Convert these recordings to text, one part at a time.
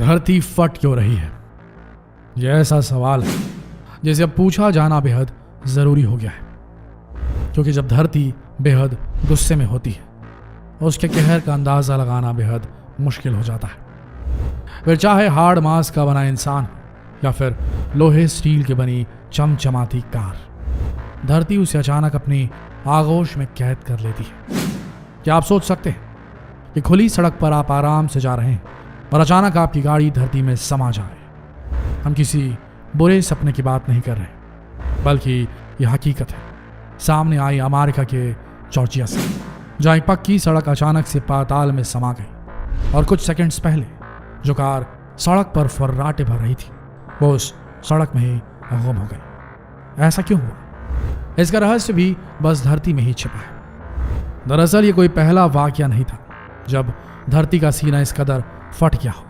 धरती फट क्यों रही है? यह ऐसा सवाल है जिसे अब पूछा जाना बेहद ज़रूरी हो गया है, क्योंकि जब धरती बेहद गुस्से में होती है उसके कहर का अंदाज़ा लगाना बेहद मुश्किल हो जाता है। फिर चाहे हार्ड मांस का बना इंसान या फिर लोहे स्टील की बनी चमचमाती कार, धरती उसे अचानक अपनी आगोश में कैद कर लेती है। क्या आप सोच सकते हैं कि खुली सड़क पर आप आराम से जा रहे हैं और अचानक आपकी गाड़ी धरती में समा जाए? हम किसी बुरे सपने की बात नहीं कर रहे, बल्कि यह हकीकत है। सामने आई अमेरिका के जॉर्जिया से, जहाँ एक पक्की सड़क अचानक से पाताल में समा गई और कुछ सेकंड्स पहले जो कार सड़क पर फर्राटे भर रही थी वो उस सड़क में ही गुम हो गई। ऐसा क्यों हुआ? इसका रहस्य भी बस धरती में ही छिपा है। दरअसल ये कोई पहला वाकया नहीं था जब धरती का सीना इस कदर फट गया हो,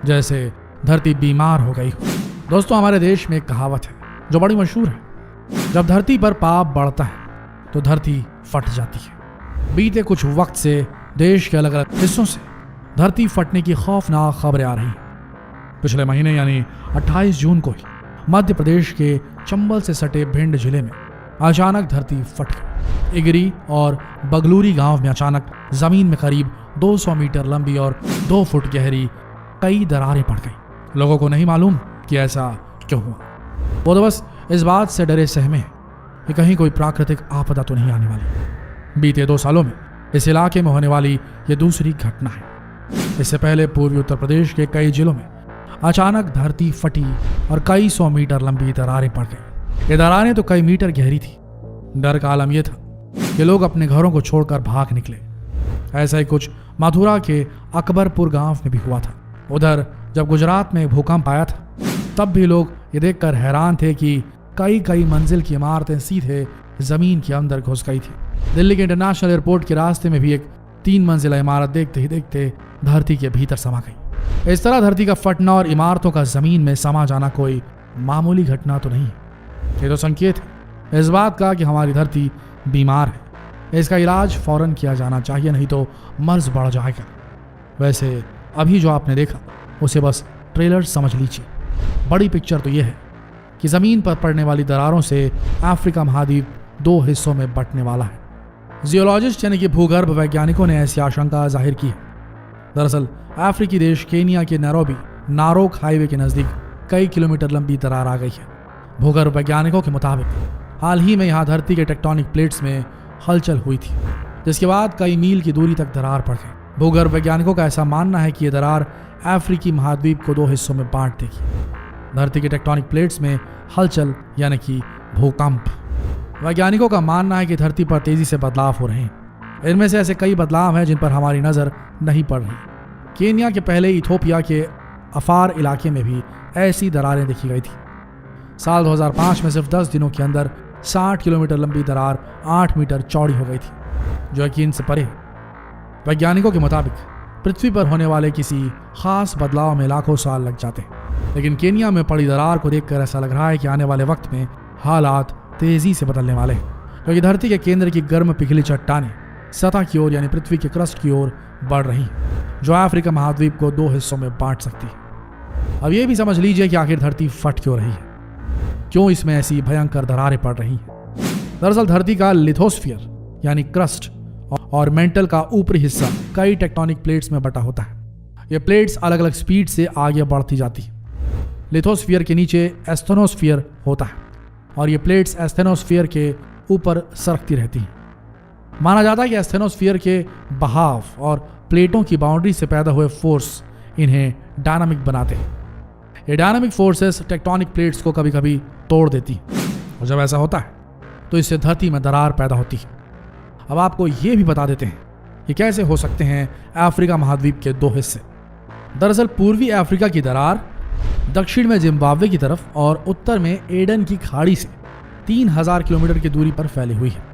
जैसे धरती बीमार हो गई हो। दोस्तों, हमारे देश में एक कहावत है जो बड़ी मशहूर है, जब धरती पर पाप बढ़ता है तो धरती फट जाती है। बीते कुछ वक्त से देश के अलग अलग हिस्सों से धरती फटने की खौफनाक खबरें आ रही हैं। पिछले महीने यानी 28 जून को ही मध्य प्रदेश के चंबल से सटे भिंड जिले में अचानक धरती फट गई। इगरी और बगलूरी गांव में अचानक जमीन में करीब 200 मीटर लंबी और 2 फुट गहरी कई दरारें पड़ गई। लोगों को नहीं मालूम कि ऐसा क्यों हुआ। वो तो बस इस बात से डरे सहमे कि कहीं कोई प्राकृतिक आपदा तो नहीं आने वाली। बीते 2 सालों में इस इलाके में होने वाली ये दूसरी घटना है। इससे पहले पूर्वी उत्तर प्रदेश के कई जिलों में अचानक धरती फटी और कई 100 मीटर लंबी दरारें पड़ गई। ये दरारें तो कई मीटर गहरी थी। डर का आलम यह था कि लोग अपने घरों को छोड़कर भाग निकले। ऐसा ही कुछ मथुरा के अकबरपुर गांव में भी हुआ था। उधर जब गुजरात में भूकंप आया था तब भी लोग ये देखकर हैरान थे कि कई मंजिल की इमारतें सीधे जमीन के अंदर घुस गई थी। दिल्ली के इंटरनेशनल एयरपोर्ट के रास्ते में भी एक 3 मंजिला इमारत देखते ही देखते धरती के भीतर समा गई। इस तरह धरती का फटना और इमारतों का जमीन में समा जाना कोई मामूली घटना तो नहीं है। ये तो संकेत है इस बात का कि हमारी धरती बीमार है। इसका इलाज फौरन किया जाना चाहिए, नहीं तो मर्ज बढ़ जाएगा। वैसे अभी जो आपने देखा उसे बस ट्रेलर समझ लीजिए। बड़ी पिक्चर तो यह है कि जमीन पर पड़ने वाली दरारों से अफ्रीका महाद्वीप 2 हिस्सों में बंटने वाला है। जियोलॉजिस्ट यानी कि भूगर्भ वैज्ञानिकों ने ऐसी आशंका जाहिर की है। दरअसल अफ्रीकी देश केनिया के नैरोबी नारोक हाईवे के नजदीक कई किलोमीटर लंबी दरार आ गई है। भूगर्भ वैज्ञानिकों के मुताबिक हाल ही में यहाँ धरती के टेक्टोनिक प्लेट्स में हलचल हुई थी, जिसके बाद कई मील की दूरी तक दरार पड़ गई। भूगर्भ वैज्ञानिकों का ऐसा मानना है कि यह दरार अफ्रीकी महाद्वीप को 2 हिस्सों में बांट देगी। धरती के टेक्टोनिक प्लेट्स में हलचल यानी कि भूकंप। वैज्ञानिकों का मानना है कि धरती पर तेजी से बदलाव हो रहे हैं। इनमें से ऐसे कई बदलाव हैं जिन पर हमारी नज़र नहीं पड़ रही। केनिया के पहले इथोपिया के अफार इलाके में भी ऐसी दरारें देखी गई थी। साल 2005 में सिर्फ 10 दिनों के अंदर 60 किलोमीटर लंबी दरार 8 मीटर चौड़ी हो गई थी, जो यकीन से परे। वैज्ञानिकों के मुताबिक पृथ्वी पर होने वाले किसी खास बदलाव में लाखों साल लग जाते हैं, लेकिन केनिया में पड़ी दरार को देखकर ऐसा लग रहा है कि आने वाले वक्त में हालात तेजी से बदलने वाले हैं, क्योंकि धरती के केंद्र की गर्म पिघली चट्टानें सतह की ओर यानी पृथ्वी के क्रस्ट की ओर बढ़ रही हैं, जो अफ्रीका महाद्वीप को 2 हिस्सों में बांट सकती है। अब ये भी समझ लीजिए कि आखिर धरती फट क्यों रही है, क्यों इसमें ऐसी भयंकर दरारें पड़ रही हैं। दरअसल धरती का लिथोस्फीयर यानी क्रस्ट और मेंटल का ऊपरी हिस्सा कई टेक्टोनिक प्लेट्स में बटा होता है। ये प्लेट्स अलग अलग स्पीड से आगे बढ़ती जाती है। लिथोस्फीयर के नीचे एस्थेनोस्फीयर होता है और ये प्लेट्स एस्थेनोस्फीयर के ऊपर सरकती रहती हैं। माना जाता है कि एस्थेनोस्फीयर के बहाव और प्लेटों की बाउंड्री से पैदा हुए फोर्स इन्हें डायनामिक बनाते हैं। ये डायनामिक फोर्सेस टेक्टोनिक प्लेट्स को कभी कभी तोड़ देती हैं, और जब ऐसा होता है तो इससे धरती में दरार पैदा होती है। अब आपको ये भी बता देते हैं कि कैसे हो सकते हैं अफ्रीका महाद्वीप के 2 हिस्से। दरअसल पूर्वी अफ्रीका की दरार दक्षिण में जिम्बाब्वे की तरफ और उत्तर में एडन की खाड़ी से 3000 किलोमीटर की दूरी पर फैली हुई है।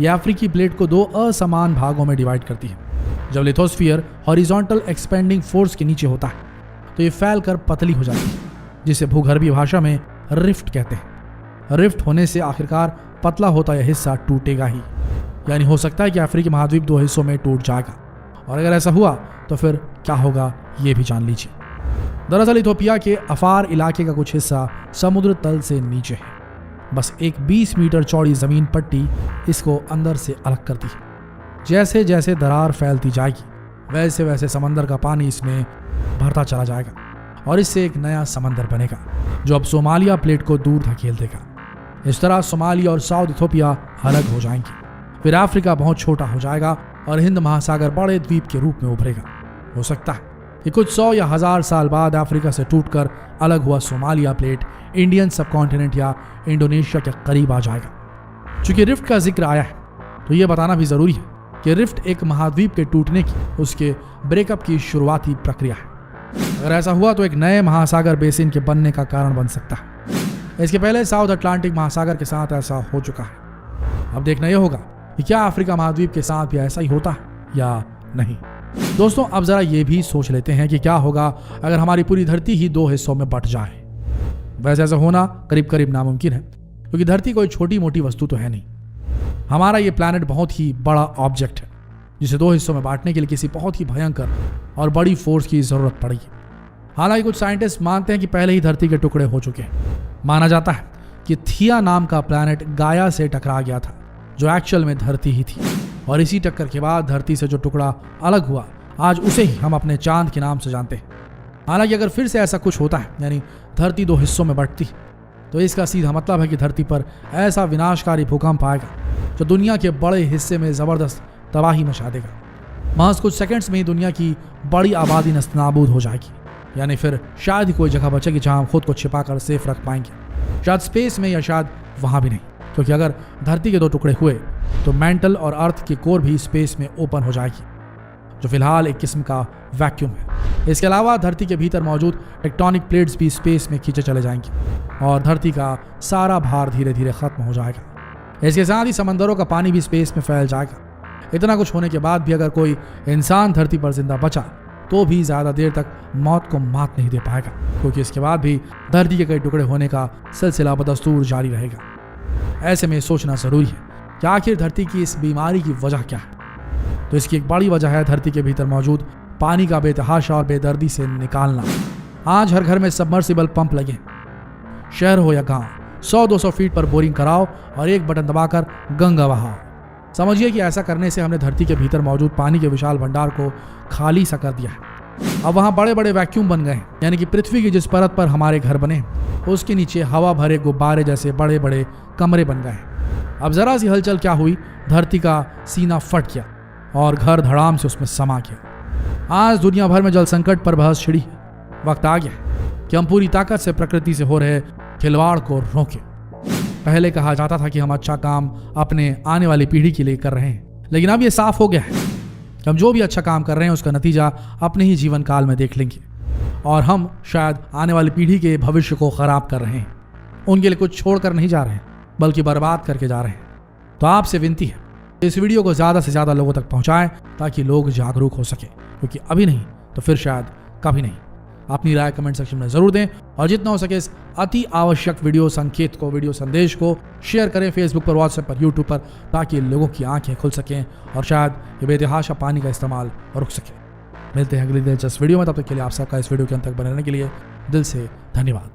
यह अफ्रीकी प्लेट को 2 असमान भागों में डिवाइड करती है। जब लिथोस्फीयर हॉरिजॉन्टल एक्सपेंडिंग फोर्स के नीचे होता है तो ये फैलकर पतली हो जाती है, जिसे भूगर्भीय भाषा में रिफ्ट कहते हैं। रिफ्ट होने से आखिरकार पतला होता यह हिस्सा टूटेगा ही, यानी हो सकता है कि अफ्रीकी महाद्वीप 2 हिस्सों में टूट जाएगा। और अगर ऐसा हुआ तो फिर क्या होगा ये भी जान लीजिए। दरअसल इथोपिया के अफार इलाके का कुछ हिस्सा समुद्र तल से नीचे है। बस एक 20 मीटर चौड़ी जमीन पट्टी इसको अंदर से अलग करती है। जैसे जैसे दरार फैलती जाएगी वैसे वैसे समंदर का पानी इसमें भरता चला जाएगा और इससे एक नया समंदर बनेगा जो अब सोमालिया प्लेट को दूर धकेल देगा। इस तरह सोमालिया और साउथ इथोपिया अलग हो जाएंगे। फिर अफ्रीका बहुत छोटा हो जाएगा और हिंद महासागर बड़े द्वीप के रूप में उभरेगा। हो सकता है कि कुछ 100 या 1000 साल बाद अफ्रीका से टूटकर अलग हुआ सोमालिया प्लेट इंडियन सबकॉन्टिनेंट या इंडोनेशिया के करीब आ जाएगा। चूंकि रिफ्ट का जिक्र आया है तो यह बताना भी जरूरी है कि रिफ्ट एक महाद्वीप के टूटने की, उसके ब्रेकअप की शुरुआती प्रक्रिया है। अगर ऐसा हुआ तो एक नए महासागर बेसिन के बनने का कारण बन सकता है। इसके पहले साउथ अटलांटिक महासागर के साथ ऐसा हो चुका है। अब देखना यह होगा कि क्या अफ्रीका महाद्वीप के साथ भी ऐसा ही होता है या नहीं। दोस्तों, अब जरा ये भी सोच लेते हैं कि क्या होगा अगर हमारी पूरी धरती ही 2 हिस्सों में बट जाए। वैसे ऐसा होना करीब करीब नामुमकिन है क्योंकि धरती कोई छोटी मोटी वस्तु तो है नहीं। हमारा ये प्लैनेट बहुत ही बड़ा ऑब्जेक्ट है जिसे 2 हिस्सों में बांटने के लिए किसी बहुत ही भयंकर और बड़ी फोर्स की जरूरत पड़ेगी। हालांकि कुछ साइंटिस्ट मानते हैं कि पहले ही धरती के टुकड़े हो चुके हैं। माना जाता है कि थिया नाम का प्लैनेट गाया से टकरा गया था जो एक्चुअल में धरती ही थी, और इसी टक्कर के बाद धरती से जो टुकड़ा अलग हुआ आज उसे ही हम अपने चांद के नाम से जानते हैं। हालांकि अगर फिर से ऐसा कुछ होता है यानी धरती 2 हिस्सों में बंटती तो इसका सीधा मतलब है कि धरती पर ऐसा विनाशकारी भूकंप आएगा जो दुनिया के बड़े हिस्से में जबरदस्त तबाही मचा देगा। महज कुछ सेकंड्स में ही दुनिया की बड़ी आबादी नस्तनाबूद हो जाएगी। यानी फिर शायद ही कोई जगह बचेगी जहां हम खुद को छिपाकर सेफ रख पाएंगे। शायद स्पेस में या शायद वहां भी नहीं, क्योंकि अगर धरती के 2 टुकड़े हुए तो मेंटल और अर्थ की कोर भी स्पेस में ओपन हो जाएगी जो फिलहाल एक किस्म का वैक्यूम है। इसके अलावा धरती के भीतर मौजूद टेक्टोनिक प्लेट्स भी स्पेस में खींचे चले जाएंगे और धरती का सारा भार धीरे धीरे खत्म हो जाएगा। इसके साथ ही समंदरों का पानी भी स्पेस में फैल जाएगा। इतना कुछ होने के बाद भी अगर कोई इंसान धरती पर जिंदा बचा तो भी ज्यादा देर तक मौत को मात नहीं दे पाएगा, क्योंकि इसके बाद भी धरती के कई टुकड़े होने का सिलसिला बदस्तूर जारी रहेगा। ऐसे में सोचना जरूरी है कि आखिर धरती की इस बीमारी की वजह क्या है। तो इसकी एक बड़ी वजह है धरती के भीतर मौजूद पानी का बेतहाशा और बेदर्दी से निकालना। आज हर घर में सबमर्सिबल पंप लगे, शहर हो या गांव, 100-200 फीट पर बोरिंग कराओ और एक बटन दबाकर गंगा बहाओ। समझिए कि ऐसा करने से हमने धरती के भीतर मौजूद पानी के विशाल भंडार को खाली सा कर दिया है। अब वहां बड़े बड़े वैक्यूम बन गए, यानी कि पृथ्वी की जिस परत पर हमारे घर बने उसके नीचे हवा भरे गुब्बारे जैसे बड़े बड़े कमरे बन गए। अब जरा सी हलचल क्या हुई, धरती का सीना फट गया और घर धड़ाम से उसमें समा गया। आज दुनिया भर में जल संकट पर बहस छिड़ी है। वक्त आ गया कि हम पूरी ताकत से प्रकृति से हो रहे खिलवाड़ को रोकें। पहले कहा जाता था कि हम अच्छा काम अपने आने वाली पीढ़ी के लिए कर रहे हैं, लेकिन अब यह साफ हो गया है कि हम जो भी अच्छा काम कर रहे हैं उसका नतीजा अपने ही जीवन काल में देख लेंगे और हम शायद आने वाली पीढ़ी के भविष्य को खराब कर रहे हैं। उनके लिए कुछ छोड़कर नहीं जा रहे हैं बल्कि बर्बाद करके जा रहे हैं। तो आपसे विनती है इस वीडियो को ज्यादा से ज्यादा लोगों तक पहुंचाएं ताकि लोग जागरूक हो सके, क्योंकि अभी नहीं तो फिर शायद कभी नहीं। अपनी राय कमेंट सेक्शन में जरूर दें और जितना हो सके इस अति आवश्यक वीडियो संकेत को, वीडियो संदेश को शेयर करें फेसबुक पर, व्हाट्सएप पर, यूट्यूब पर, ताकि लोगों की आंखें खुल सकें और शायद ये बेतहाशा पानी का इस्तेमाल रुक सके। मिलते हैं अगली दिलचस्प वीडियो में, तब तक के लिए आप सबका इस वीडियो के अंत तक बने रहने के लिए दिल से धन्यवाद।